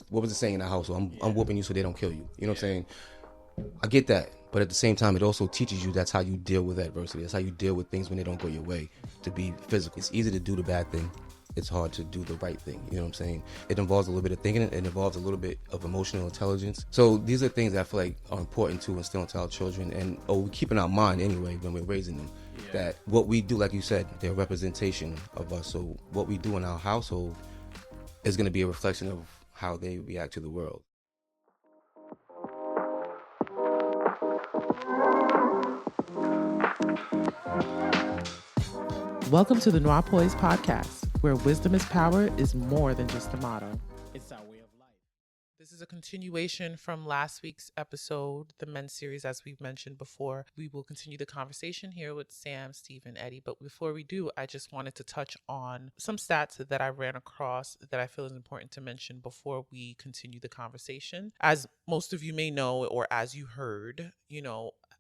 what was the saying in the household? I'm whooping you so they don't kill you. You know what I'm saying? I get that. But at the same time, it also teaches you that's how you deal with adversity. That's how you deal with things when they don't go your way, to be physical. It's easy to do the bad thing. It's hard to do the right thing. You know what I'm saying? It involves a little bit of thinking. It involves a little bit of emotional intelligence. So these are things that I feel like are important to instill into our children. And we keep in our mind anyway when we're raising them. That what we do, like you said, they're a representation of us. So what we do in our household is going to be a reflection of how they react to the world. Welcome to the NOIRPOISED podcast, where wisdom is power is more than just a motto. It's our way of life. This is a continuation from last week's episode, the men's series, as we've mentioned before. We will continue the conversation here with Sam, Steve, and Eddie. But before we do, I just wanted to touch on some stats that I ran across that I feel is important to mention before we continue the conversation. As most of you may know, or as you heard,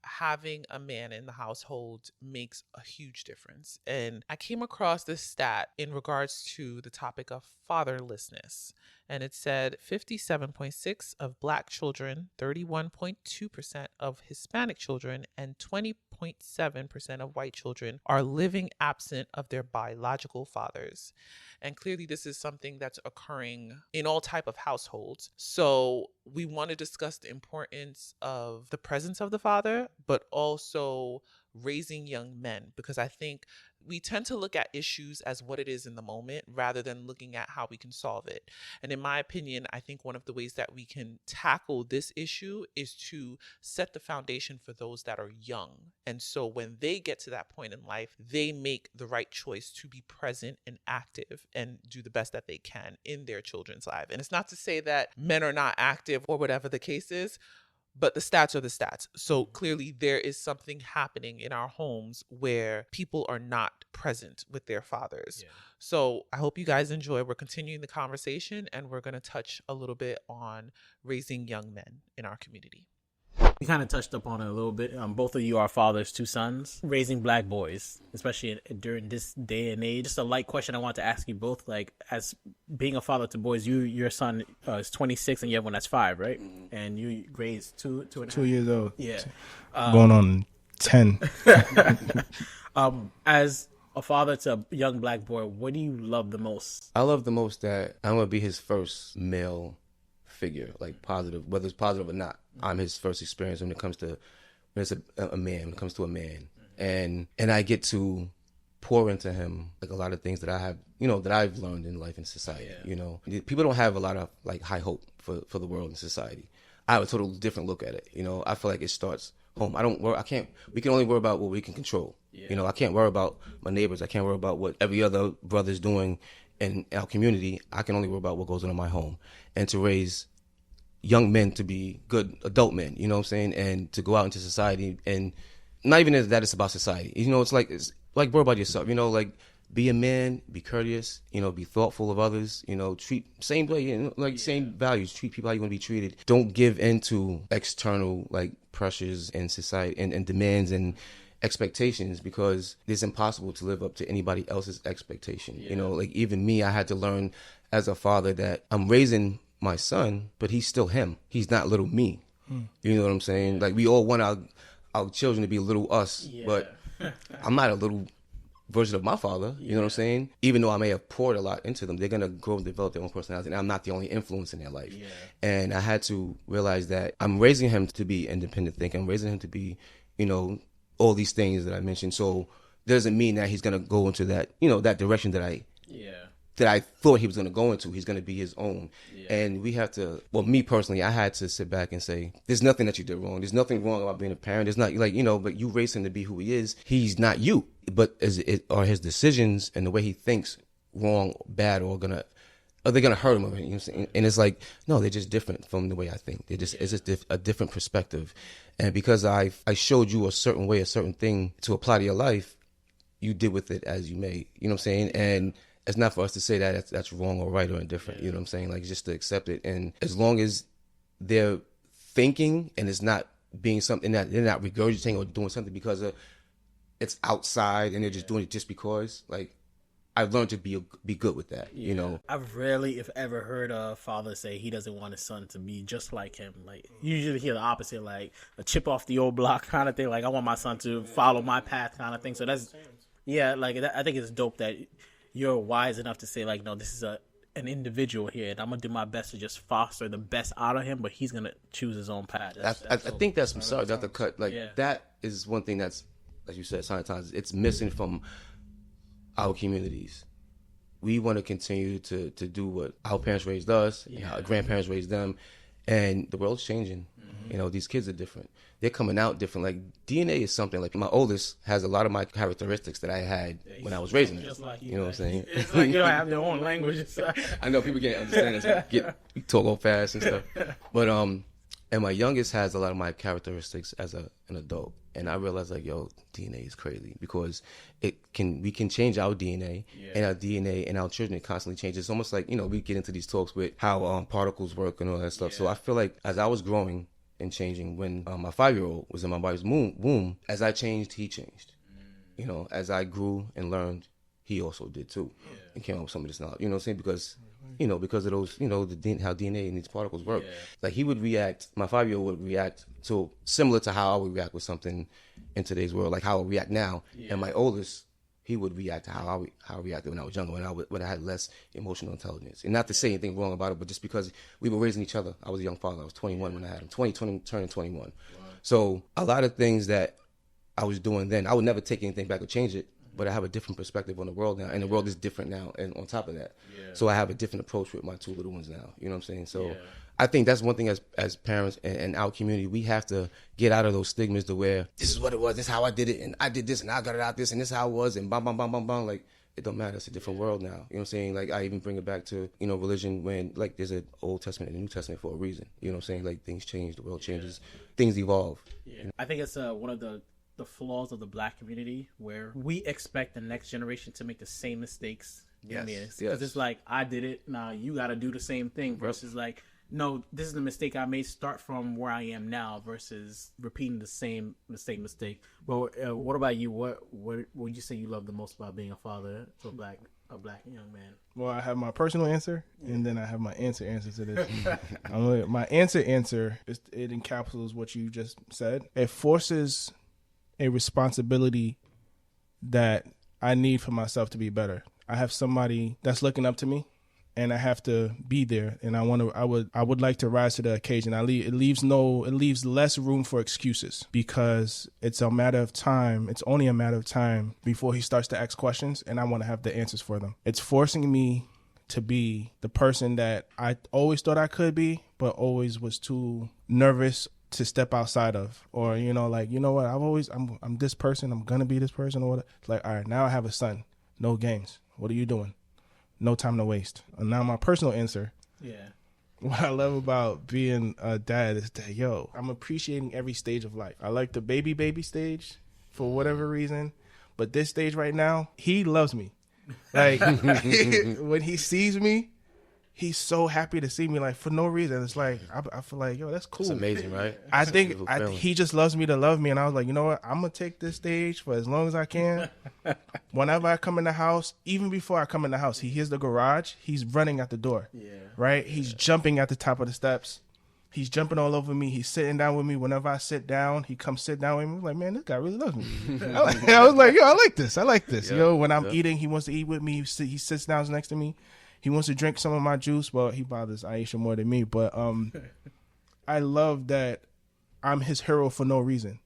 having a man in the household makes a huge difference. And I came across this stat in regards to the topic of fatherlessness. And it said 57.6% of Black children, 31.2% of Hispanic children, and 20.7% of white children are living absent of their biological fathers. And clearly this is something that's occurring in all type of households. So we want to discuss the importance of the presence of the father, but also raising young men, because I think we tend to look at issues as what it is in the moment rather than looking at how we can solve it. And in my opinion, I think one of the ways that we can tackle this issue is to set the foundation for those that are young. And so when they get to that point in life, they make the right choice to be present and active and do the best that they can in their children's life. And it's not to say that men are not active or whatever the case is, but the stats are the stats. So clearly there is something happening in our homes where people are not present with their fathers. Yeah. So I hope you guys enjoy. We're continuing the conversation, and we're going to touch a little bit on raising young men in our community. We kind of touched upon it a little bit. Both of you are fathers, 2 sons, raising Black boys, especially during this day and age. Just a light question I want to ask you both, like, as being a father to boys, your son is 26 and you have one that's 5, right? Mm-hmm. And you raised two and a half. 2 years old. Yeah. Going on 10. As a father to a young Black boy, what do you love the most? I love the most that I'm going to be his first male figure, like positive, whether it's positive or not. I'm his first experience when it comes to when it's a man, when it comes to a man. And I get to pour into him like a lot of things that I have, that I've learned in life and society. Yeah. People don't have a lot of like high hope for the world and society. I have a totally different look at it. I feel like it starts home. We can only worry about what we can control. Yeah. I can't worry about my neighbors. I can't worry about what every other brother's doing in our community. I can only worry about what goes on in my home. And to raise young men to be good adult men, you know what I'm saying? And to go out into society, and not even that it's about society. It's like worry about yourself, like be a man, be courteous, be thoughtful of others, treat same way, same values, treat people how you want to be treated. Don't give into external like pressures and society and demands and expectations, because it's impossible to live up to anybody else's expectation. Yeah. Like even me, I had to learn as a father that I'm raising my son, but he's still him. He's not little me. You know what I'm saying? Like we all want our children to be little us, but I'm not a little version of my father. You know what I'm saying? Even though I may have poured a lot into them, they're going to grow and develop their own personality, and I'm not the only influence in their life. Yeah. And I had to realize that I'm raising him to be independent thinking. I'm raising him to be, all these things that I mentioned. So that doesn't mean that he's going to go into that, that direction that I thought he was going to go into. He's going to be his own. Yeah. And we have to, me personally, I had to sit back and say, there's nothing that you did wrong. There's nothing wrong about being a parent. There's not but you raised him to be who he is. He's not you. But are his decisions and the way he thinks wrong, bad, or are they going to hurt him? You know what I'm saying? And it's like, no, they're just different from the way I think. It's just a different perspective. And because I showed you a certain way, a certain thing to apply to your life, you did with it as you may. You know what I'm saying? And it's not for us to say that that's wrong or right or indifferent. Yeah. You know what I'm saying? Like, just to accept it. And as long as they're thinking and it's not being something that they're not regurgitating or doing something because it's outside and they're just doing it just because, like, I've learned to be good with that. You know, I've rarely, if ever, heard a father say he doesn't want his son to be just like him. Like, you usually hear the opposite, like a chip off the old block kind of thing. Like, I want my son to follow my path kind of thing. So that's, I think it's dope that you're wise enough to say, like, no, this is an individual here, and I'm gonna do my best to just foster the best out of him, but he's gonna choose his own path. I think that's, I'm sorry, not to cut, like, that is one thing that's, as you said, sometimes it's missing from our communities. We want to continue to do what our parents raised us, and our grandparents raised them, and the world's changing. You know, these kids are different. They're coming out different. Like, DNA is something, like, my oldest has a lot of my characteristics that I had when I was raising them. Like you know what I'm saying? It's like you don't have their own language. I know people can't understand us. We talk all fast and stuff. But, and my youngest has a lot of my characteristics as an adult. And I realized, like, yo, DNA is crazy because we can change our DNA, and our DNA and our children constantly change. It's almost like, you know, we get into these talks with how particles work and all that stuff. So I feel like as I was growing and changing, when my 5-year-old was in my body's womb, as I changed, he changed. You know, as I grew and learned, he also did too, and came up with some of this knowledge. You know what I'm saying? Because of those, you know, how DNA and these particles work. Like, he would react, my 5-year-old would react to similar to how I would react with something in today's world, like how I react now. And my oldest, he would react to how I reacted when I was younger, when I had less emotional intelligence. And not to say anything wrong about it, but just because we were raising each other. I was a young father. I was 21 when I had him, 20 turning 21. Wow. So a lot of things that I was doing then, I would never take anything back or change it. But I have a different perspective on the world now, and the world is different now. And on top of that, so I have a different approach with my 2 little ones now. You know what I'm saying? So I think that's one thing as parents and our community, we have to get out of those stigmas to where this is what it was, this is how I did it, and I did this, and I got it out this, and this is how it was, and bam, bam, bam, bam, bam. Like, it don't matter. It's a different world now. You know what I'm saying? Like, I even bring it back to, you know, religion, when, like, there's an Old Testament and a New Testament for a reason. You know what I'm saying? Like, things change, the world changes, things evolve. You know? I think it's one of the flaws of the Black community, where we expect the next generation to make the same mistakes we made. Because it's like, I did it, now you got to do the same thing, versus like, no, this is the mistake I made, start from where I am now, versus repeating the same mistake. Well, what about you? What would you say you love the most about being a father to a black young man? Well, I have my personal answer, and then I have my answer to this. My answer is, it encapsulates what you just said. It forces a responsibility that I need for myself to be better. I have somebody that's looking up to me, and I have to be there. And I would like to rise to the occasion. It leaves less room for excuses, because it's a matter of time. It's only a matter of time before he starts to ask questions, and I want to have the answers for them. It's forcing me to be the person that I always thought I could be, but always was too nervous to step outside of, or, you know, like, you know what, I'm this person, I'm gonna be this person, or what. It's like, all right, now I have a son, no games, what are you doing, no time to waste. And now my personal answer, what I love about being a dad is that, yo, I'm appreciating every stage of life. I like the baby stage for whatever reason, but this stage right now, he loves me. Like, when he sees me, he's so happy to see me, like, for no reason. It's like, I feel like, yo, that's cool. It's amazing, right? I think he just loves me to love me. And I was like, you know what? I'm going to take this stage for as long as I can. Whenever I come in the house, even before I come in the house, he hears the garage. He's running at the door, right? He's jumping at the top of the steps. He's jumping all over me. He's sitting down with me. Whenever I sit down, he comes sit down with me. I'm like, man, this guy really loves me. I was like, yo, I like this. Yeah. Yo, when I'm eating, he wants to eat with me. He sits down next to me. He wants to drink some of my juice. Well, he bothers Aisha more than me, but I love that I'm his hero for no reason.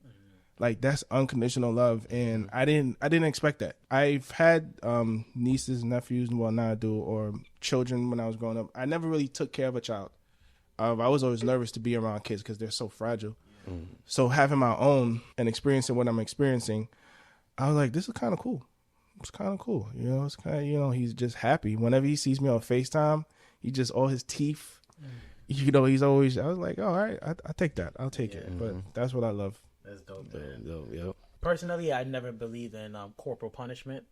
Like, that's unconditional love, and I didn't expect that. I've had nieces, nephews, well, now I do, or children when I was growing up. I never really took care of a child. I was always nervous to be around kids because they're so fragile. So having my own and experiencing what I'm experiencing, I was like, this is kind of cool. It's kind of cool. You know, it's kind of, you know, he's just happy. Whenever he sees me on FaceTime, he just, all his teeth, you know, he's always, I was like, oh, all right, I take that. I'll take it. But that's what I love. That's dope, man. Personally, I never believed in corporal punishment,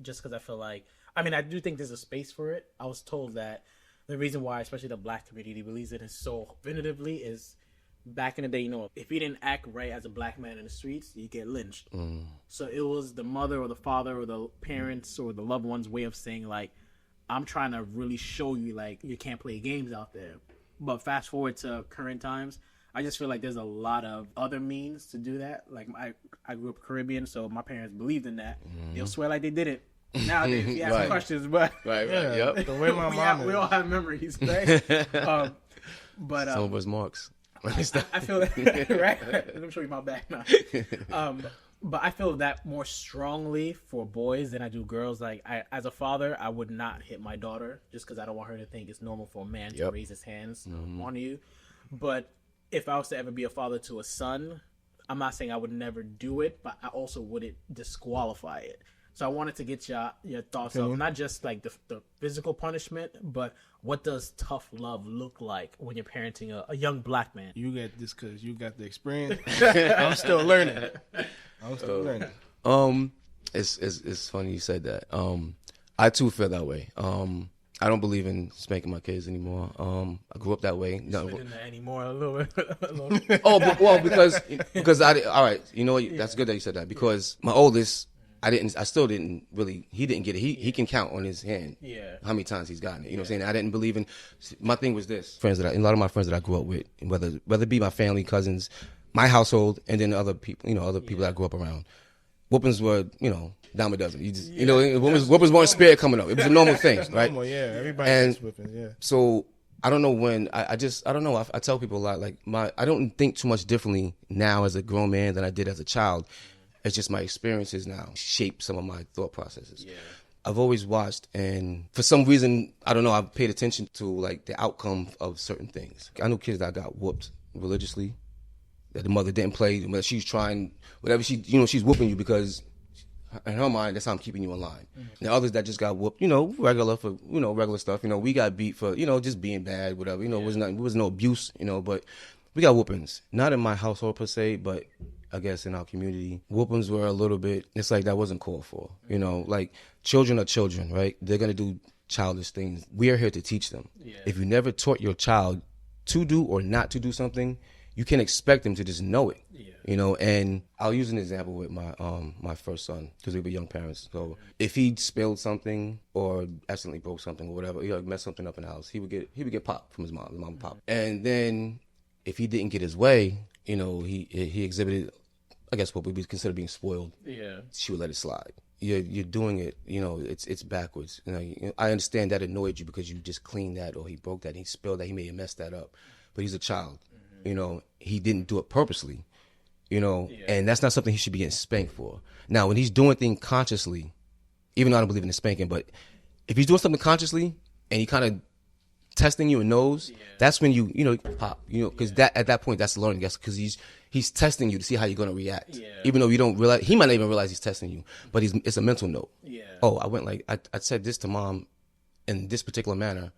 just because I feel like, I mean, I do think there's a space for it. I was told that the reason why, especially the Black community, believes in it so definitively is back in the day, you know, if you didn't act right as a black man in the streets, you get lynched. So it was the mother or the father or the parents or the loved one's way of saying, like, I'm trying to really show you, like, you can't play games out there. But fast forward to current times, I just feel like there's a lot of other means to do that. Like, I grew up Caribbean, so my parents believed in that. They'll swear like they did it. Nowadays, if you ask questions, but Yep. The way my mom we all have memories, right? But some of us marks. I feel that, right? Let me show you my back now. But I feel that more strongly for boys than I do girls. Like, as a father, I would not hit my daughter just because I don't want her to think it's normal for a man to raise his hands on you. But if I was to ever be a father to a son, I'm not saying I would never do it, but I also wouldn't disqualify it. So I wanted to get your thoughts on not just like the physical punishment, but what does tough love look like when you're parenting a young black man? You get this because you got the experience. I'm still learning. It's funny you said that. I too feel that way. I don't believe in spanking my kids anymore. I grew up that way. No, anymore a little bit. Because all right, you know what? That's good that you said that because my oldest. I still didn't really, he didn't get it. He can count on his hand how many times he's gotten it. You know what I'm saying? I didn't believe in, my thing was this. A lot of my friends that I grew up with, whether it be my family, cousins, my household, and then other people, other people that I grew up around, whoopings were, dime a dozen. Whoopings weren't spirit coming up. It was a normal thing, right? Normal, everybody gets whoopings, So I don't know when, I don't know. I tell people a lot, like I don't think too much differently now as a grown man than I did as a child. It's just my experiences now shape some of my thought processes. Yeah. I've always watched, and for some reason, I don't know, I've paid attention to like the outcome of certain things. I know kids that got whooped religiously, that the mother didn't play, but she's trying, whatever she's whooping you because in her mind, that's how I'm keeping you in line. Mm-hmm. Now others that just got whooped, regular for, regular stuff. We got beat for, just being bad, whatever. It was no abuse, but we got whoopings. Not in my household per se, but I guess in our community, whoopings were a little bit, it's like that wasn't called for. Like children are children, right? They're going to do childish things. We are here to teach them. Yeah. If you never taught your child to do or not to do something, you can expect them to just know it. Yeah. And I'll use an example with my first son because we were young parents. So if he spilled something or accidentally broke something or whatever, messed something up in the house, he would get popped from his mom and pop. And then if he didn't get his way, he exhibited, I guess, what would be considered being spoiled. Yeah, she would let it slide. You're doing it. It's backwards. I understand that annoyed you because you just cleaned that, or he broke that, he spilled that, he may have messed that up. But he's a child. Mm-hmm. He didn't do it purposely. And that's not something he should be getting spanked for. Now, when he's doing things consciously, even though I don't believe in the spanking, but if he's doing something consciously and he kind of testing you and knows, that's when you pop, because that at that point that's learning, because he's testing you to see how you're going to react, even though you don't realize, he might not even realize he's testing you, but it's a mental note. I went like I said this to mom in this particular manner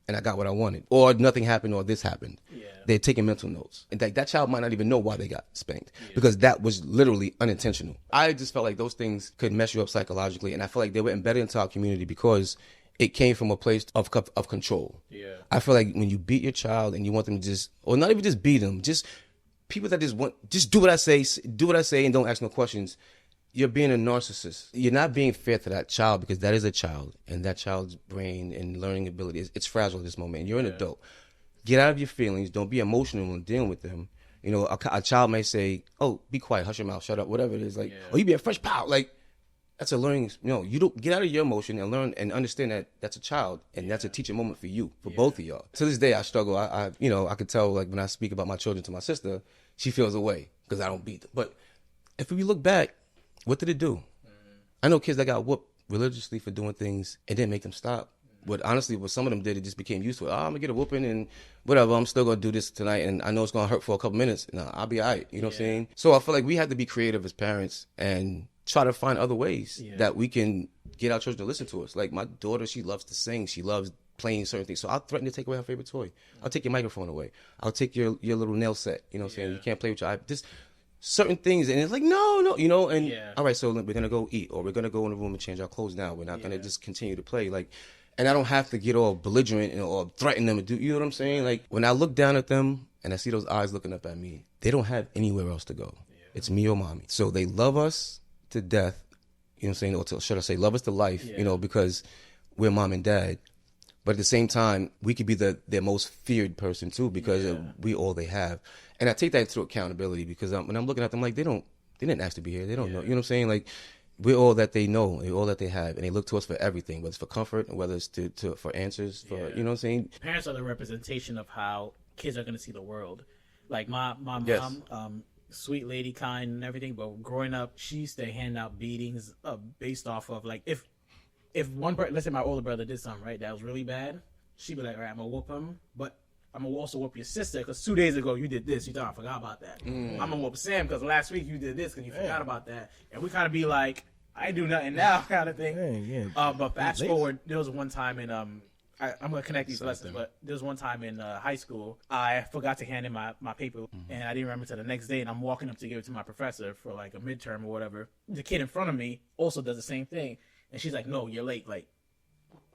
and I got what I wanted, or nothing happened, or this happened. They're taking mental notes, and that child might not even know why they got spanked because that was literally unintentional. I just felt like those things could mess you up psychologically, and I feel like they were embedded into our community because it came from a place of control. Yeah. I feel like when you beat your child and you want them to or not even just beat them, just people that just do what I say and don't ask no questions, you're being a narcissist. You're not being fair to that child because that is a child, and that child's brain and learning ability, it's fragile at this moment, and you're an adult. Get out of your feelings. Don't be emotional when dealing with them. A child may say, oh, be quiet, hush your mouth, shut up, whatever it is. Like, oh, you be a fresh pow. Like, that's a learning. You don't get out of your emotion and learn and understand that that's a child, and that's a teaching moment for you, for both of y'all. To this day, I struggle. I could tell, like, when I speak about my children to my sister, she feels away because I don't beat them. But if we look back, what did it do? I know kids that got whooped religiously for doing things and didn't make them stop. But honestly, what some of them did, it just became used to it. Oh, I'm gonna get a whooping and whatever. I'm still gonna do this tonight, and I know it's gonna hurt for a couple minutes. No, I'll be all right. You know what I'm saying? So I feel like we have to be creative as parents and try to find other ways that we can get our children to listen to us. Like my daughter, she loves to sing. She loves playing certain things. So I'll threaten to take away her favorite toy. I'll take your microphone away. I'll take your little nail set. You know what I'm saying? You can't play with your iPad. Just certain things. And it's like, no, and all right, so we're going to go eat, or we're going to go in the room and change our clothes now. We're not going to just continue to play. Like, and I don't have to get all belligerent or threaten them to do, you know what I'm saying? Like when I look down at them and I see those eyes looking up at me, they don't have anywhere else to go. It's me or mommy. So they love us to death, you know what I'm saying? Or should I say love us to life, you know, because we're mom and dad. But at the same time, we could be their most feared person too, because we all they have. And I take that into accountability, because when I'm looking at them, like, they didn't ask to be here. They don't know. You know what I'm saying? Like, we're all that they know, we're all that they have, and they look to us for everything, whether it's for comfort, whether it's for answers, for you know what I'm saying? Parents are the representation of how kids are going to see the world. Like my mom, sweet lady, kind and everything, but growing up, she used to hand out beatings based off of, like, if one person, let's say my older brother did something, right, that was really bad, she'd be like, all right, I'm gonna whoop him, but I'm gonna also whoop your sister because 2 days ago you did this. You thought I forgot about that. I'm gonna whoop Sam because last week you did this because you forgot about that. And we kind of be like, I ain't do nothing now, kind of thing. But fast forward, there was one time in I'm gonna connect these lessons, but there was one time in high school I forgot to hand in my paper, and I didn't remember until the next day. And I'm walking up to give it to my professor for like a midterm or whatever. The kid in front of me also does the same thing, and she's like, "No, you're late. Like,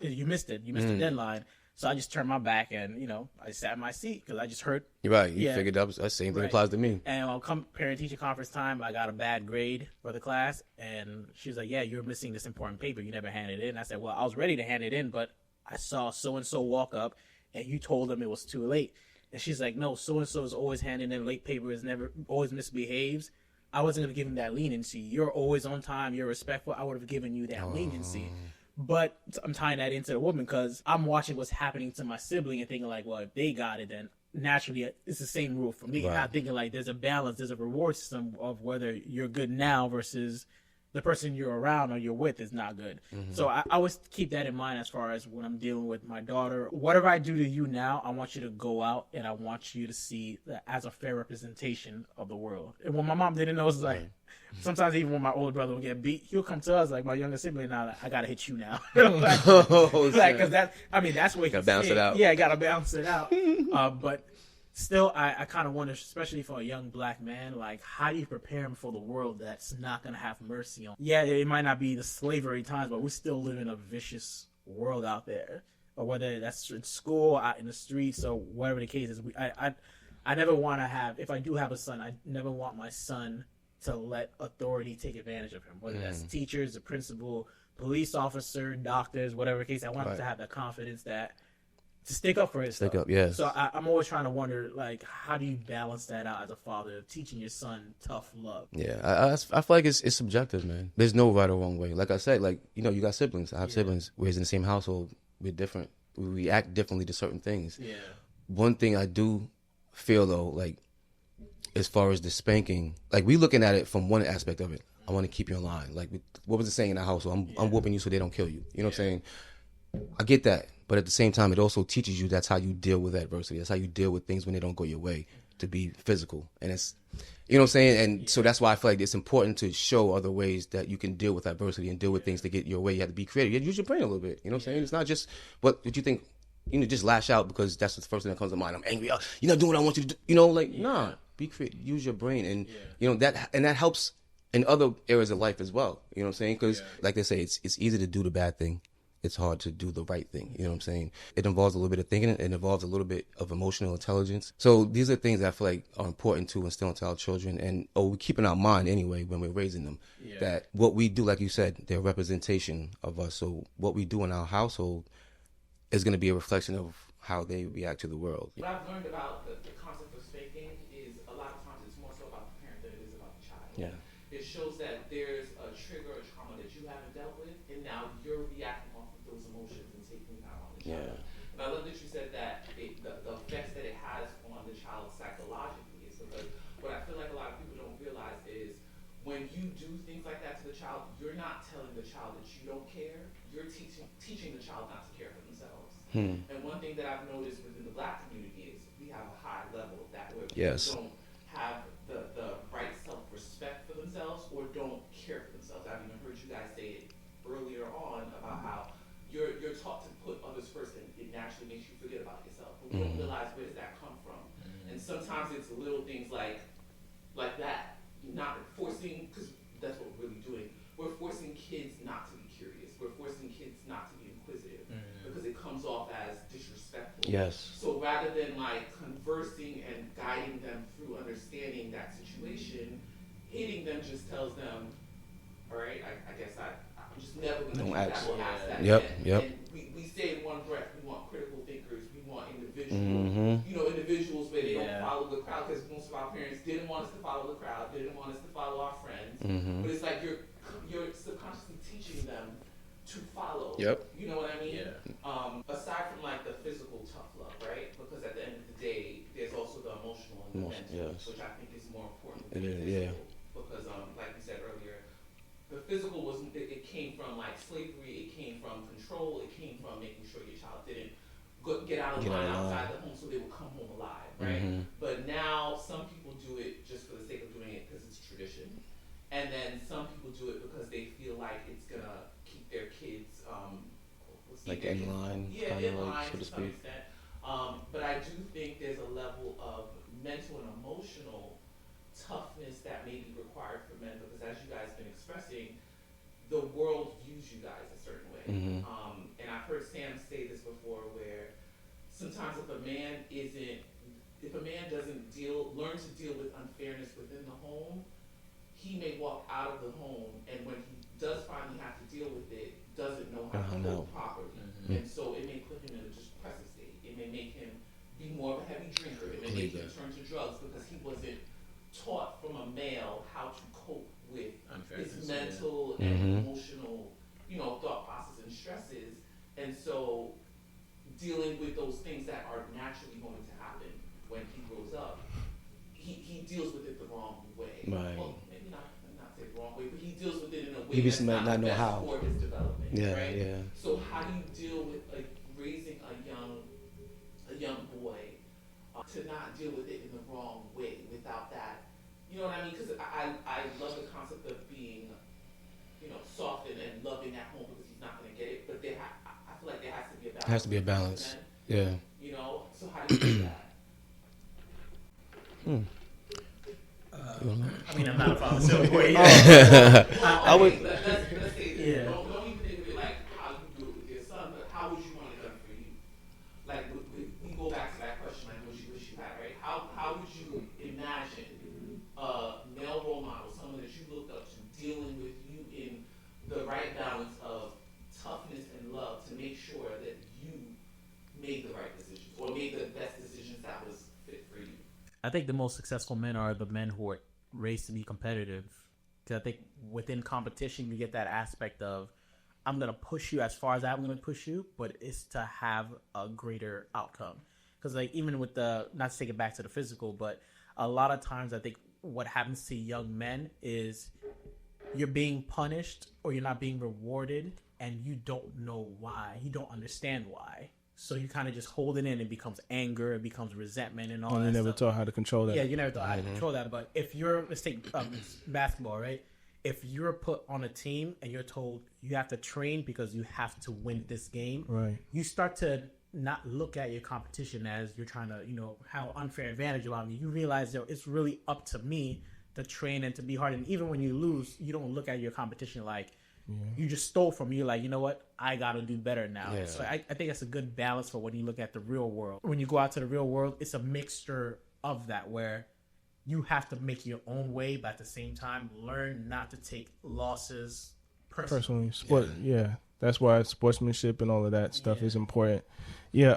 you missed it. You missed the deadline." So I just turned my back and, you know, I sat in my seat because I just heard. You're right. You figured that same thing applies to me. And come parent-teacher conference time, I got a bad grade for the class. And she was like, yeah, you're missing this important paper. You never handed it in. I said, well, I was ready to hand it in, but I saw so-and-so walk up and you told them it was too late. And she's like, no, so-and-so is always handing in late papers, never always misbehaves. I wasn't going to give him that leniency. You're always on time. You're respectful. I would have given you that leniency. But I'm tying that into the woman because I'm watching what's happening to my sibling and thinking like, well, if they got it, then naturally it's the same rule for me. I'm thinking like there's a balance, there's a reward system of whether you're good now versus the person you're around or you're with is not good. So I always keep that in mind as far as when I'm dealing with my daughter. Whatever I do to you now, I want you to go out and I want you to see that as a fair representation of the world. And when my mom didn't know, it was like, sometimes even when my older brother would get beat, he'll come to us like my younger sibling now. Like, I gotta hit you now, like, because that's where you gotta balance it out. Yeah, gotta balance it out. But still, I kind of wonder, especially for a young black man, like how do you prepare him for the world that's not gonna have mercy on? Yeah, it might not be the slavery times, but we still live in a vicious world out there. Or whether that's in school, out in the streets, or whatever the case is. I never want to have. If I do have a son, I never want my son to let authority take advantage of him, whether that's teachers, the principal, police officer, doctors, whatever case. I want him to have that confidence to stick up for himself. Stick up, yes. So I'm always trying to wonder, like, how do you balance that out as a father of teaching your son tough love? Yeah, I feel like it's subjective, man. There's no right or wrong way. Like I said, like, you know, you got siblings. I have siblings. We're in the same household. We're different. We react differently to certain things. Yeah. One thing I do feel, though, like, as far as the spanking, like, we looking at it from one aspect of it. I want to keep you in line. Like, what was the saying in the household? I'm whooping you so they don't kill you. You know what I'm saying? I get that. But at the same time, it also teaches you that's how you deal with adversity. That's how you deal with things when they don't go your way, to be physical. And it's, you know what I'm saying? And so that's why I feel like it's important to show other ways that you can deal with adversity and deal with things to get your way. You have to be creative. You have to use your brain a little bit. You know what I'm saying? It's not just what you think, you know, just lash out because that's the first thing that comes to mind. I'm angry. Oh, you're not doing what I want you to do. You know, like, nah, be creative. Use your brain. And, you know, that helps in other areas of life as well. You know what I'm saying? Because, like they say, it's easy to do the bad thing. It's hard to do the right thing. You know what I'm saying? It involves a little bit of thinking. It involves a little bit of emotional intelligence. So these are things that I feel like are important to instill into our children. And we keep in our mind anyway when we're raising them. That what we do, like you said, they're a representation of us. So what we do in our household is going to be a reflection of how they react to the world. What I've learned about the concept of spanking is a lot of times it's more so about the parent than it is about the child. Yeah. It shows that there's a trigger or trauma that you haven't dealt with, and now you're reacting off of those emotions and taking it out on the child. And I love that you said that the effects that it has on the child psychologically is because what I feel like a lot of people don't realize is when you do things like that to the child, you're not telling the child that you don't care. You're teaching the child not to care for themselves. And one thing that I've noticed within the black community is we have a high level of that where people don't have the right self-respect for themselves or don't care for themselves. I've even heard you guys say it earlier on about how you're taught to put others first and it naturally makes you forget about yourself. But we don't realize where does that come from. And sometimes it's little things like that, not forcing, because that's what we're really doing. We're forcing kids not to be curious. We're forcing kids not to be inquisitive because it comes off as disrespectful Yes. So rather than like conversing and guiding them through understanding that situation, hitting them just tells them, all right, I guess I'm just never going to do that or ask that again. And we say in one breath, we want critical thinkers, we want individuals, individuals where they don't follow the crowd, because most of our parents didn't want us to follow the crowd, didn't want us to follow our friends. But it's like you're subconsciously teaching them to follow. You know what I mean? Aside from like the physical tough love, right? Because at the end of the day, there's also the emotional and the mental, which I think is more important than the physical. Because like you said earlier, the physical it came from like slavery, it came from control, it came from making sure your child didn't get out of line outside the home so they would come home alive, right? But now some people do it just for the sake of doing it because it's tradition. And then some people do it because they feel like it's gonna keep their kids like in line, in line so to some speak. extent. But I do think there's a level of mental and emotional toughness that may be required for men, because as you guys have been expressing, the world views you guys a certain way. And I've heard Sam say this before, where sometimes if a man doesn't learn to deal with unfairness within the home, he may walk out of the home, and when he does finally have to deal with it, doesn't know how to cope properly. And so it may put him in a depressive state. It may make him be more of a heavy drinker. It may make him turn to drugs because he wasn't taught from a male how to cope with his mental and emotional, thought process and stresses. And so dealing with those things that are naturally going to happen when he grows up, he deals with it the wrong way. Right. Well, maybe not say the wrong way, but he deals with it in a way that's not the best for his development. Right? So how do you deal with like raising a young boy to not deal with it in the wrong way without that? You know what I mean? Because I love the concept of being, soft and loving at home, because he's not going to get it. But I feel like there has to be a balance. There has to be a balance. Men, so how do you do that? I mean, I'm not a father, so wait. I would. Let's say, don't even think of it like how you do it with your son, but how would you want it done for you? Like, we go back to that question, like, wish you had, right? How would you imagine a male role model, someone that you looked up to, dealing with you in the right balance of toughness and love to make sure that you made the right decisions, or made the best decisions that was fit for you? I think the most successful men are the men who are raised to be competitive. Because I think within competition, you get that aspect of, I'm going to push you as far as I'm going to push you, but it's to have a greater outcome. Because like even with not to take it back to the physical, but a lot of times I think what happens to young men is you're being punished or you're not being rewarded, and you don't know why. You don't understand why. So you kind of just hold it in. It becomes anger. It becomes resentment and all that. You never stuff. taught how to control that. Yeah, you never thought how to control that. But if let's take basketball, right? If you're put on a team and you're told you have to train because you have to win this game, right? You start to not look at your competition as you're trying to, how unfair advantage you have. You realize that it's really up to me to train and to be hard. And even when you lose, you don't look at your competition like, you just stole from me. You're like, you know what? I got to do better now. Yeah. So I think that's a good balance for when you look at the real world. When you go out to the real world, it's a mixture of that where you have to make your own way, but at the same time, learn not to take losses personally. Yeah. That's why sportsmanship and all of that stuff is important. Yeah.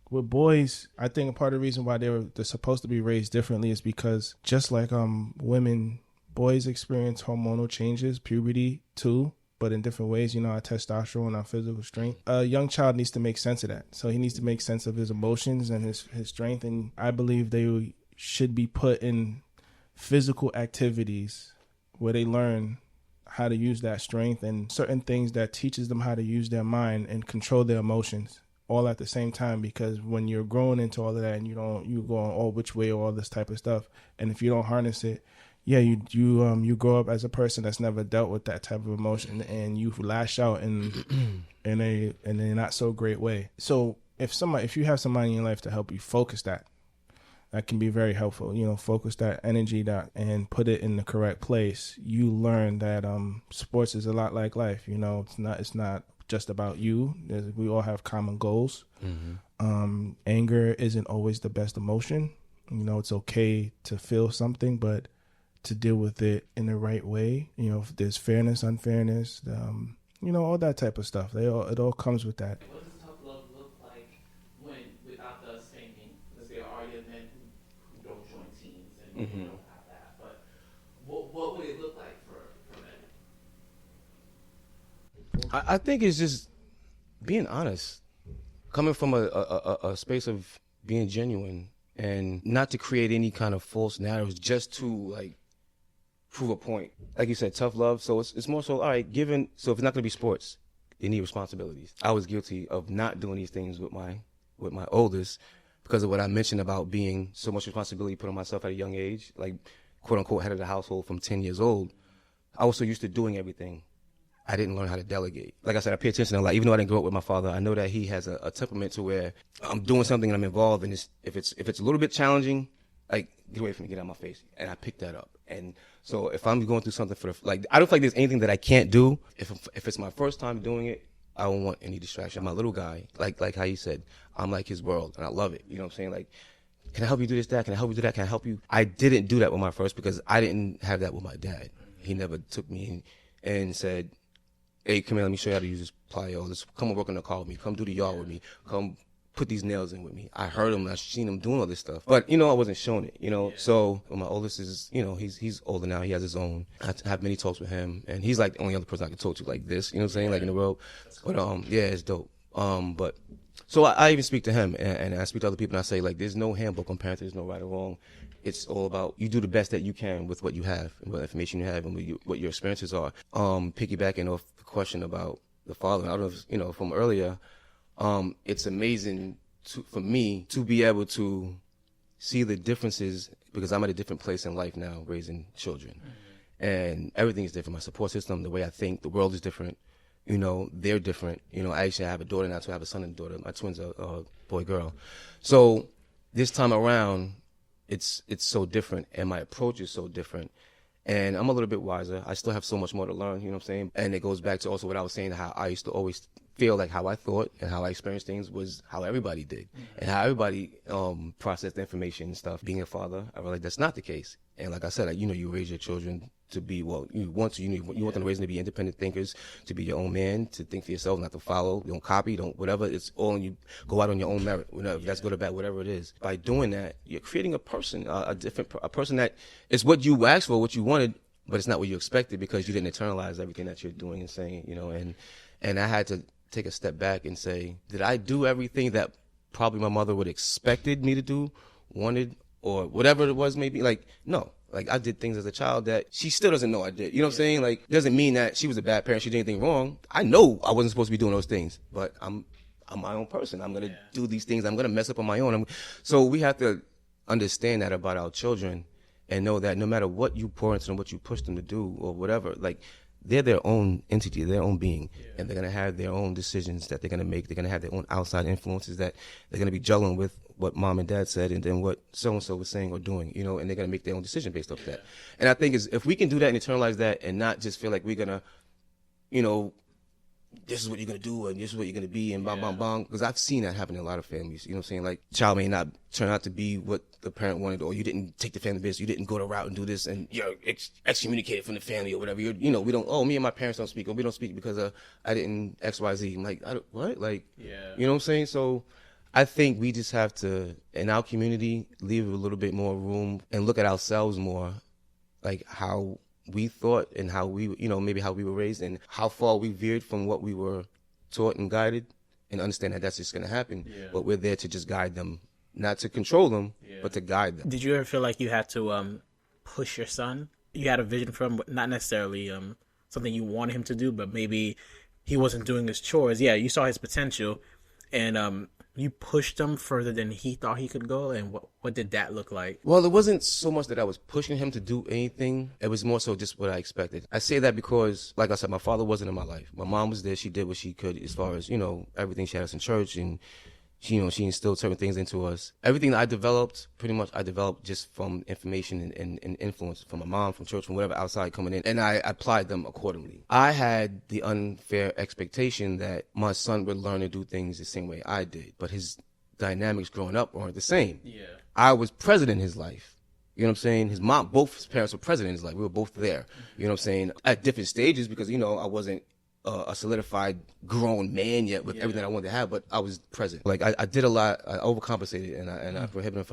With boys, I think a part of the reason why they're supposed to be raised differently is because just like women, boys experience hormonal changes, puberty too, but in different ways, our testosterone, our physical strength. A young child needs to make sense of that. So he needs to make sense of his emotions and his strength. And I believe they should be put in physical activities where they learn how to use that strength and certain things that teaches them how to use their mind and control their emotions all at the same time. Because when you're growing into all of that and you go on all which way or all this type of stuff, and if you don't harness it, you grow up as a person that's never dealt with that type of emotion, and you lash out in a not so great way. So if you have somebody in your life to help you focus that can be very helpful. Focus that energy and put it in the correct place. You learn that sports is a lot like life. It's not just about you. We all have common goals. Mm-hmm. Anger isn't always the best emotion. You know, it's okay to feel something, but to deal with it in the right way. You know, if there's fairness, unfairness, you know, all that type of stuff. It all comes with that. What does tough love look like when, without the spanking? Because there are young men who don't join teams and Mm-hmm. don't have that. But what would it look like for men? I think it's just being honest, coming from a space of being genuine, and not to create any kind of false narratives just to like prove a point. Like you said, tough love. So it's more so, all right, so if it's not going to be sports, you need responsibilities. I was guilty of not doing these things with my oldest because of what I mentioned about being so much responsibility put on myself at a young age, like quote unquote head of the household from 10 years old. I was so used to doing everything. I didn't learn how to delegate. Like I said, I pay attention a lot. Even though I didn't grow up with my father, I know that he has a temperament to where I'm doing something and I'm involved, and if it's a little bit challenging, like, get away from me, get out of my face. And I pick that up. And so if I'm going through something I don't feel like there's anything that I can't do. If it's my first time doing it, I don't want any distraction. I'm a little guy, like how you said, I'm like his world, and I love it. You know what I'm saying? Like, can I help you do this, that? Can I help you do that? Can I help you? I didn't do that with my first because I didn't have that with my dad. He never took me and said, hey, come here, let me show you how to use this plier. Let's come and work on the car with me. Come do the yard with me. Come put these nails in with me. I heard him. I've seen him doing all this stuff. But, you know, I wasn't showing it, you know. Yeah. So my oldest is, you know, he's older now. He has his own. I have many talks with him. And he's like the only other person I can talk to like this, you know what I'm saying, like in the world. But, yeah, it's dope. But so I even speak to him and I speak to other people and I say, like, there's no handbook on parenting. There's no right or wrong. It's all about you do the best that you can with what you have and what information you have and what your experiences are. Piggybacking off the question about the father, I don't know if, you know, from earlier, it's amazing for me to be able to see the differences because I'm at a different place in life now, raising children. Mm-hmm. And everything is different. My support system, the way I think, the world is different. You know, they're different. You know, I actually have a daughter now, so I have a son and a daughter. My twins are boy, girl. So this time around, it's so different, and my approach is so different. And I'm a little bit wiser. I still have so much more to learn, you know what I'm saying? And it goes back to also what I was saying, how I used to always feel like how I thought and how I experienced things was how everybody did. Mm-hmm. And how everybody processed information and stuff. Being a father, I realized that's not the case. And like I said, you know, you raise your children to be, well, you want them to raise them to be independent thinkers, to be your own man, to think for yourself, not to follow, don't copy, don't whatever. It's all you go out on your own merit, whatever, that's good or bad, whatever it is. By doing that, you're creating a person, a person that is what you asked for, what you wanted, but it's not what you expected because you didn't internalize everything that you're doing and saying, you know. And I had to take a step back and say, did I do everything that probably my mother would expected me to do, wanted, or whatever it was, maybe? Like, no. Like, I did things as a child that she still doesn't know I did. You know what I'm saying? Like, doesn't mean that she was a bad parent. She did anything wrong. I know I wasn't supposed to be doing those things, but I'm my own person. I'm going to do these things. I'm going to mess up on my own. So we have to understand that about our children and know that no matter what you pour into them, what you push them to do or whatever, like, they're their own entity, their own being, and they're going to have their own decisions that they're going to make. They're going to have their own outside influences that they're going to be juggling with what mom and dad said and then what so-and-so was saying or doing, you know, and they're going to make their own decision based off that. And I think if we can do that and internalize that and not just feel like we're going to, you know, this is what you're going to do and this is what you're going to be and bang, bang, bang. Because I've seen that happen in a lot of families. You know what I'm saying? Like, child may not turn out to be what the parent wanted, or you didn't take the family business, you didn't go the route and do this, and you're excommunicated from the family or whatever. We don't, me and my parents don't speak, or we don't speak because I didn't X, Y, Z. I'm like, what? Like, you know what I'm saying? So I think we just have to, in our community, leave a little bit more room and look at ourselves more, like how we thought and how we, you know, maybe how we were raised and how far we veered from what we were taught and guided, and understand that that's just going to happen. Yeah. But we're there to just guide them, not to control them, but to guide them. Did you ever feel like you had to push your son? You had a vision for him, not necessarily something you wanted him to do, but maybe he wasn't doing his chores. Yeah, you saw his potential, and you pushed him further than he thought he could go. And what did that look like? Well, it wasn't so much that I was pushing him to do anything. It was more so just what I expected. I say that because, like I said, my father wasn't in my life. My mom was there. She did what she could as far as, you know, everything. She had us in church and She instilled certain things into us. Everything that I developed, pretty much I developed just from information and influence from my mom, from church, from whatever outside coming in. And I applied them accordingly. I had the unfair expectation that my son would learn to do things the same way I did. But his dynamics growing up weren't the same. Yeah. I was present in his life. You know what I'm saying? His mom, both his parents were present in his life. We were both there. You know what I'm saying? At different stages because, I wasn't a solidified grown man yet with everything I wanted to have, but I was present. Like I did a lot. I overcompensated, and I prohibited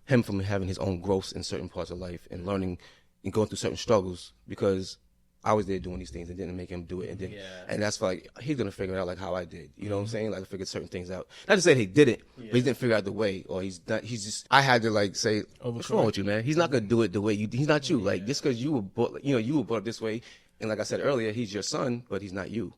him from having his own growth in certain parts of life and learning and going through certain struggles because I was there doing these things and didn't make him do it. And that's like he's gonna figure it out like how I did. You know what I'm saying? Like I figured certain things out. Not to say he didn't, but he didn't figure out the way, or he's just. I had to like say, what's wrong with you, man? He's not gonna do it the way you. He's not you. Like just because you were brought up this way. And like I said earlier, he's your son, but he's not you,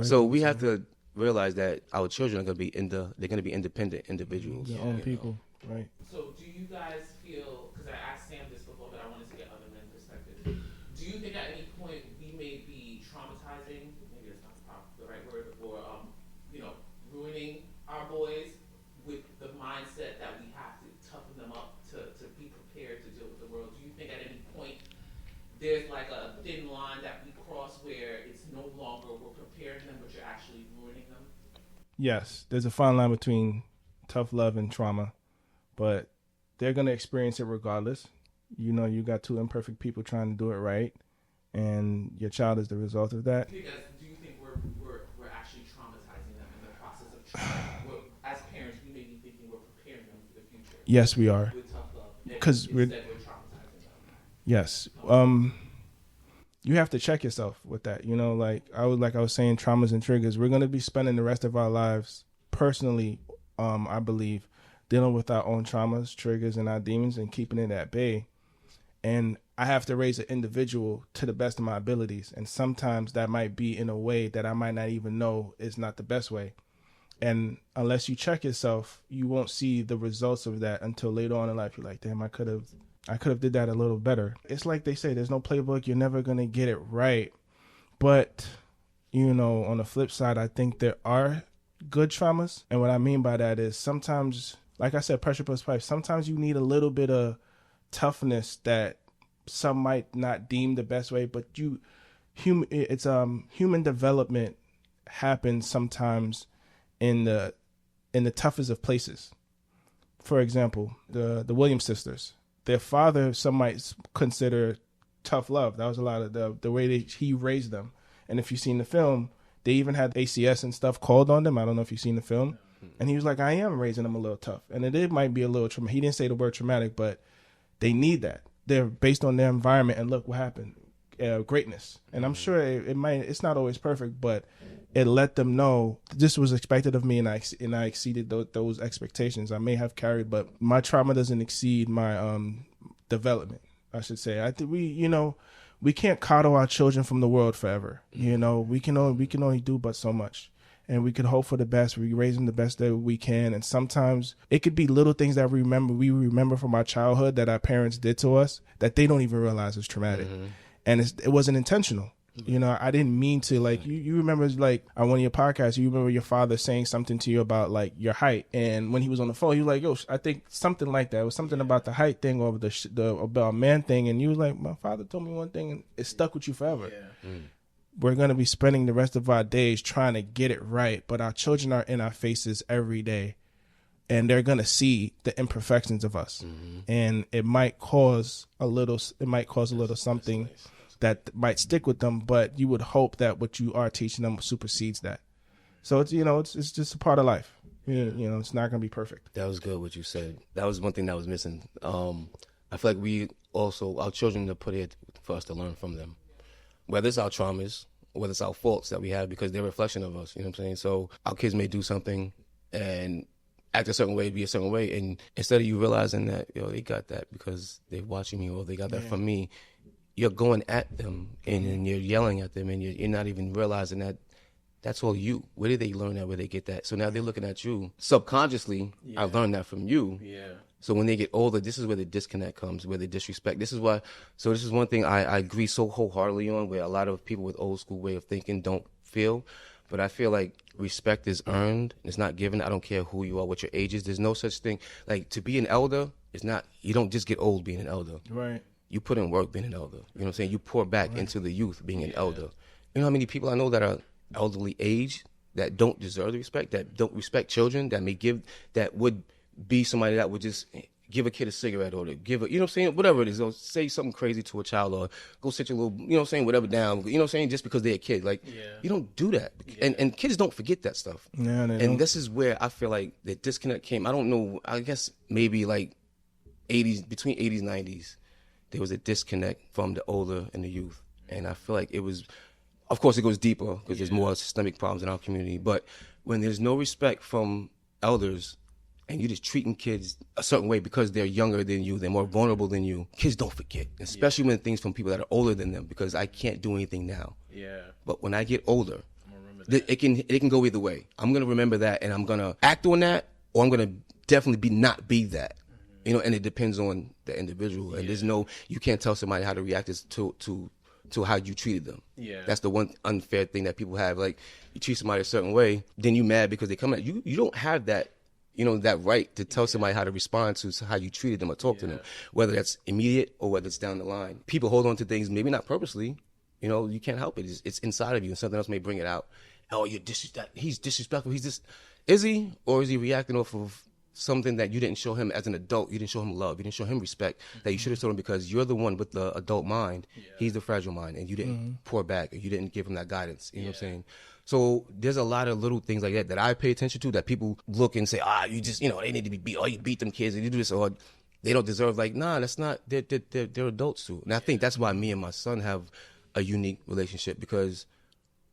So we have to realize that our children are going to be they're going to be independent individuals. Their own people, right? So do you guys feel, because I asked Sam this before, but I wanted to get other men's perspective. Do you think at any point we may be traumatizing, maybe that's not the right word, or, ruining our boys with the mindset that we have to toughen them up to be prepared to deal with the world? Do you think at any point there's like a thin line that we cross where it's no longer we're preparing them, but you're actually ruining them? Yes, there's a fine line between tough love and trauma, but they're going to experience it regardless. You got two imperfect people trying to do it right, and your child is the result of that. Do you think we're actually traumatizing them in the process of trying? As parents, we may be thinking we're preparing them for the future. Yes, we are. With tough love. Because we're traumatizing them. Yes. You have to check yourself with that. Like I was saying, traumas and triggers. We're going to be spending the rest of our lives personally, I believe, dealing with our own traumas, triggers, and our demons and keeping it at bay. And I have to raise an individual to the best of my abilities. And sometimes that might be in a way that I might not even know is not the best way. And unless you check yourself, you won't see the results of that until later on in life. You're like, damn, I could have did that a little better. It's like they say, there's no playbook. You're never going to get it right. But, on the flip side, I think there are good traumas. And what I mean by that is sometimes, like I said, pressure plus pipe, sometimes you need a little bit of toughness that some might not deem the best way. But human development happens sometimes in the toughest of places. For example, the Williams sisters. Their father, some might consider tough love. That was a lot of the way he raised them. And if you've seen the film, they even had ACS and stuff called on them. I don't know if you've seen the film. And he was like, I am raising them a little tough. And it might be a little traumatic. He didn't say the word traumatic, but they need that. They're based on their environment. And look what happened. Greatness. And I'm sure it's not always perfect, but it let them know this was expected of me, and I exceeded those expectations. I may have carried, but my trauma doesn't exceed my development, I should say. I think we can't coddle our children from the world forever. We can only do but so much, and we can hope for the best. We raise them the best that we can, and sometimes it could be little things that we remember from our childhood that our parents did to us that they don't even realize is traumatic. Mm-hmm. And it wasn't intentional. I didn't mean to, like, you remember, like, on one of your podcasts, you remember your father saying something to you about, like, your height. And when he was on the phone, he was like, yo, I think something like that. It was something about the height thing or about man thing. And you was like, my father told me one thing, and it stuck with you forever. Yeah. We're going to be spending the rest of our days trying to get it right. But our children are in our faces every day. And they're going to see the imperfections of us. Mm-hmm. And it might cause a little something that might stick with them, but you would hope that what you are teaching them supersedes that. So it's just a part of life. It's not going to be perfect. That was good what you said. That was one thing that was missing. I feel like our children are put here for us to learn from them. Whether it's our traumas, whether it's our faults that we have, because they're a reflection of us. You know what I'm saying? So our kids may do something and act a certain way, be a certain way, and instead of you realizing that, they got that because they're watching me or they got that from me, you're going at them and you're yelling at them and you're not even realizing that that's all you. Where did they learn that? Where they get that? So now they're looking at you. Subconsciously, I learned that from you. Yeah. So when they get older, this is where the disconnect comes, where the disrespect. This is one thing I agree so wholeheartedly on, where a lot of people with old school way of thinking don't feel. But I feel like respect is earned. It's not given. I don't care who you are, what your age is. There's no such thing. Like, to be an elder, it's not, you don't just get old being an elder. Right. You put in work being an elder. You know what I'm saying? You pour back into the youth being an elder. You know how many people I know that are elderly age that don't deserve the respect, that don't respect children, that would be somebody that would just give a kid a cigarette or to give a, you know what I'm saying, whatever it is, or say something crazy to a child or go sit your little, you know what I'm saying, whatever down, you know what I'm saying, just because they're a kid. Like, you don't do that. And kids don't forget that stuff. Yeah, and this is where I feel like the disconnect came. I don't know, I guess maybe like between 80s, 90s, there was a disconnect from the older and the youth. And I feel like it was, of course it goes deeper because there's more systemic problems in our community. But when there's no respect from elders, and you're just treating kids a certain way because they're younger than you, they're more vulnerable than you, kids don't forget, especially when things from people that are older than them, because I can't do anything now. But when I get older, it can go either way. I'm going to remember that, and I'm going to act on that, or I'm going to definitely not be that. You know, and it depends on the individual. And there's no, you can't tell somebody how to react to how you treated them. That's the one unfair thing that people have. Like, you treat somebody a certain way, then you mad because they come at you. You don't have that, you know, that right to tell somebody how to respond to how you treated them or talk to them, whether that's immediate or whether it's down the line. People hold on to things, maybe not purposely. You know, you can't help it. It's inside of you, and something else may bring it out. Oh, he's disrespectful. Is he? Or is he reacting off of something that you didn't show him as an adult? You didn't show him love. You didn't show him respect that you should have told him, because you're the one with the adult mind. He's the fragile mind, and you didn't pour back, or you didn't give him that guidance. You know what I'm saying? So there's a lot of little things like that I pay attention to, that people look and say, you just, you know, they need to be beat, or you beat them kids, and you do this, or they don't deserve. Like, nah, that's not, they're adults too. And I think that's why me and my son have a unique relationship, because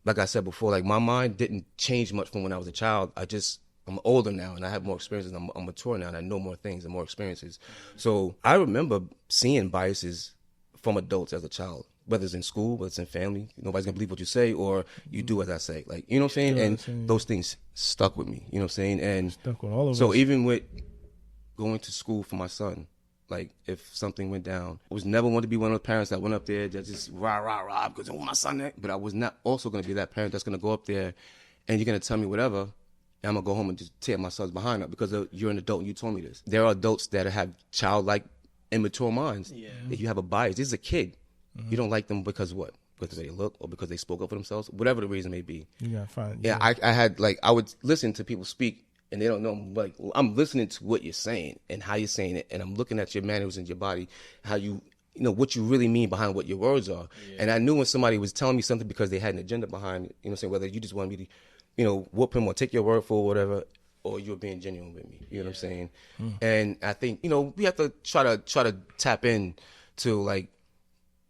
like I said before, like, my mind didn't change much from when I was a child. I'm older now, and I have more experiences. I'm mature now, and I know more things and more experiences. So I remember seeing biases from adults as a child, whether it's in school, whether it's in family. Nobody's gonna believe what you say, or you do as I say. Like, you know what I'm saying? And those things stuck with me. You know what I'm saying? And stuck with all of us. So even with going to school for my son, like, if something went down, I was never want to be one of those parents that went up there that just rah because I want my son. But I was not also gonna be that parent that's gonna go up there and you're gonna tell me whatever, and I'm gonna go home and just tear my son's behind up because you're an adult and you told me this. There are adults that have childlike, immature minds. If you have a bias, this is a kid. You don't like them because what? Because they look, or because they spoke up for themselves, whatever the reason may be. You gotta find. I had, like, I would listen to people speak, and they don't know. Like, I'm listening to what you're saying and how you're saying it, and I'm looking at your manners and your body, how you know what you really mean behind what your words are. And I knew when somebody was telling me something because they had an agenda behind it. You know what I'm saying? Whether you just wanted me to, you know, whoop him or take your word for whatever, or you're being genuine with me. You know what I'm saying? And I think, you know, we have to try to tap in to, like,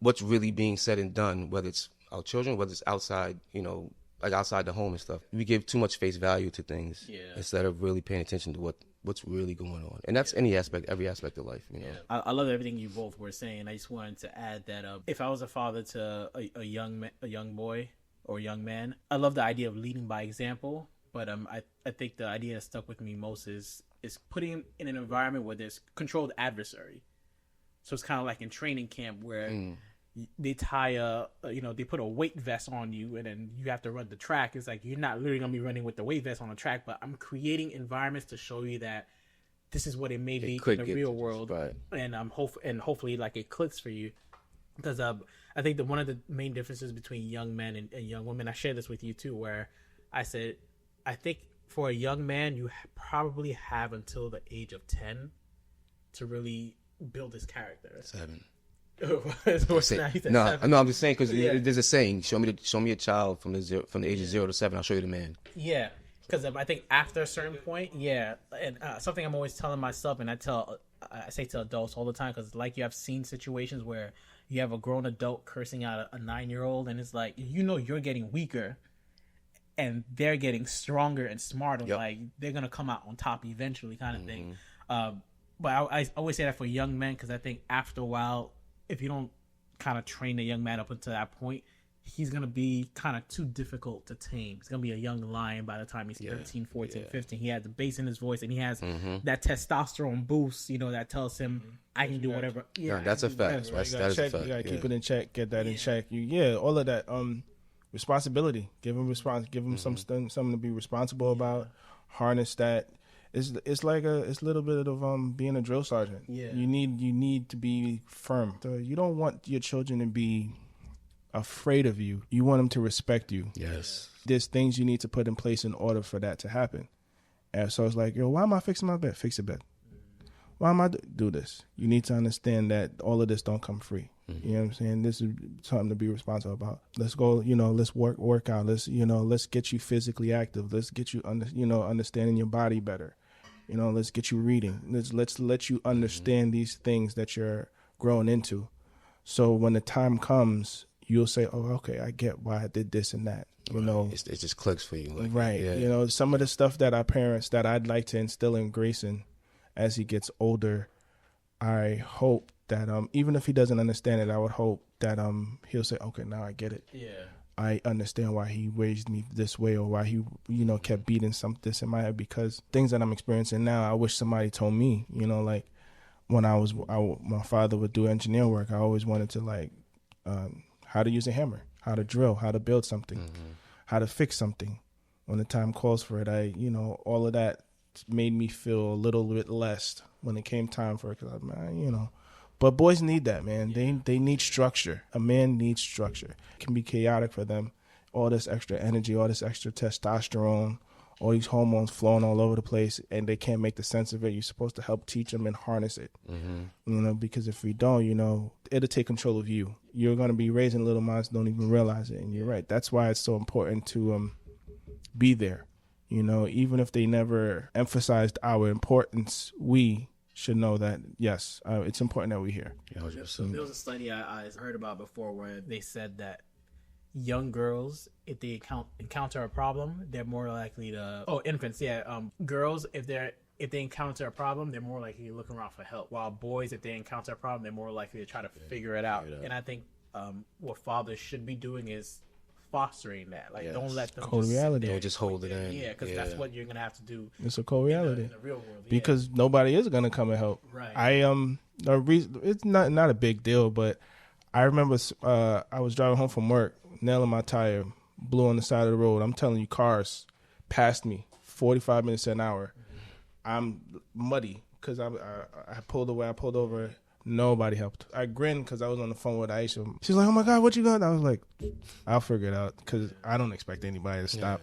what's really being said and done, whether it's our children, whether it's outside, you know, like outside the home and stuff. We give too much face value to things instead of really paying attention to what's really going on. And that's every aspect of life, you know. I love everything you both were saying. I just wanted to add that if I was a father to a young boy or a young man, I love the idea of leading by example. But I think the idea that stuck with me most is putting him in an environment where there's controlled adversary. So it's kind of like in training camp where they tie they put a weight vest on you, and then you have to run the track. It's like, you're not literally going to be running with the weight vest on the track, but I'm creating environments to show you that this is what it may be in the real world. Right. And hopefully, like, it clicks for you. Because I think that one of the main differences between young men and young women, I shared this with you too, where I said, I think for a young man, you probably have until the age of 10 to really build his character. 7. No, I'm just saying, because there's a saying: show me a child from the age of 0 to 7, I'll show you the man. Yeah, because I think after a certain point, and something I'm always telling myself, and I say to adults all the time, because like, you have seen situations where you have a grown adult cursing out a 9-year-old, and it's like, you know, you're getting weaker, and they're getting stronger and smarter. Like, they're gonna come out on top eventually, kind of thing. But I always say that for young men, because I think after a while, if you don't kind of train the young man up until that point, he's going to be kind of too difficult to tame. He's going to be a young lion by the time he's 13, 14, 15. He has the bass in his voice, and he has that testosterone boost, you know, that tells him, I can do whatever. Yeah, that's a fact. That is a fact. You got to keep it in check, get that in check. All of that. responsibility. Give them something to be responsible about. Harness that. It's like it's a little bit of being a drill sergeant. Yeah. You need to be firm. So you don't want your children to be afraid of you. You want them to respect you. Yes. There's things you need to put in place in order for that to happen. And so it's like, yo, why am I fixing my bed? Fix the bed. Why am I do this? You need to understand that all of this don't come free. You know what I'm saying? This is something to be responsible about. Let's go, let's work out. Let's get you physically active. Let's get you understanding your body better. Let's get you reading. Let's let you understand these things that you're growing into. So when the time comes, you'll say, oh, okay, I get why I did this and that. It just clicks for you. Like, right. Yeah. Some of the stuff that our parents, that I'd like to instill in Grayson as he gets older, I hope that even if he doesn't understand it, I would hope that he'll say, okay, now I get it. Yeah. I understand why he raised me this way, or why he, kept beating this in my head, because things that I'm experiencing now, I wish somebody told me, like when my father would do engineer work, I always wanted to how to use a hammer, how to drill, how to build something, how to fix something. When the time calls for it, all of that made me feel a little bit less when it came time for it, because but boys need that, man. They need structure. A man needs structure. It can be chaotic for them. All this extra energy, all this extra testosterone, all these hormones flowing all over the place, and they can't make the sense of it. You're supposed to help teach them and harness it. Because if we don't, it'll take control of you. You're going to be raising little minds, don't even realize it. And you're right. That's why it's so important to be there. Even if they never emphasized our importance, we should know that, yes, it's important that we're here. There was a study I heard about before where they said that young girls, if they encounter a problem, they're more likely to... Oh, infants, yeah. Girls, if they encounter a problem, they're more likely to look around for help. While boys, if they encounter a problem, they're more likely to try to figure it out. And I think what fathers should be doing is fostering that. Don't let them cold reality. Don't just hold it in. Yeah, because that's what you're gonna have to do. It's a cold reality in the real world. Because nobody is gonna come and help. Right. It's not a big deal, but I remember I was driving home from work, nailing my tire, blew on the side of the road. I'm telling you, cars passed me 45 minutes an hour. I'm muddy because I pulled away. I pulled over. Nobody helped. I grinned because I was on the phone with Aisha. She's like, "Oh my God, what you got?" I was like, "I'll figure it out," because I don't expect anybody to stop.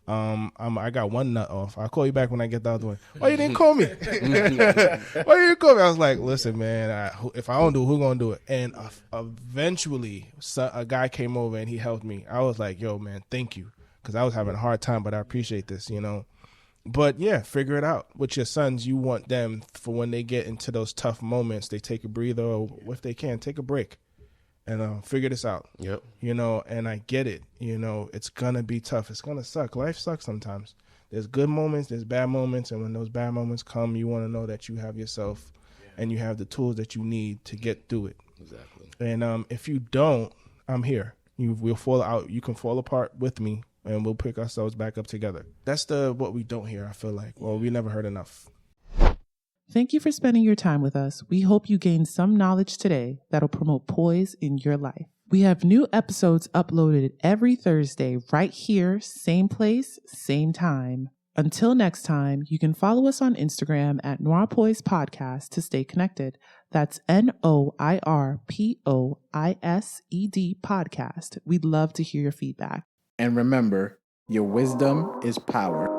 I got one nut off. I'll call you back when I get the other one. Why you didn't call me? Why you didn't call me? I was like, listen, man, if I don't do it, who gonna do it? And eventually, a guy came over and he helped me. I was like, yo, man, thank you, because I was having a hard time, but I appreciate this, But yeah, figure it out. With your sons, you want them, for when they get into those tough moments, they take a breather, or if they can, take a break and figure this out. Yep. And I get it. It's going to be tough. It's going to suck. Life sucks sometimes. There's good moments, there's bad moments, and when those bad moments come, you want to know that you have yourself and you have the tools that you need to get through it. Exactly. And if you don't, I'm here. We'll fall out. You can fall apart with me, and we'll pick ourselves back up together. That's what we don't hear, I feel like. Well, we never heard enough. Thank you for spending your time with us. We hope you gained some knowledge today that'll promote poise in your life. We have new episodes uploaded every Thursday right here, same place, same time. Until next time, you can follow us on Instagram at NOIRPOISED Podcast to stay connected. That's NOIRPOISED Podcast. We'd love to hear your feedback. And remember, your wisdom is power.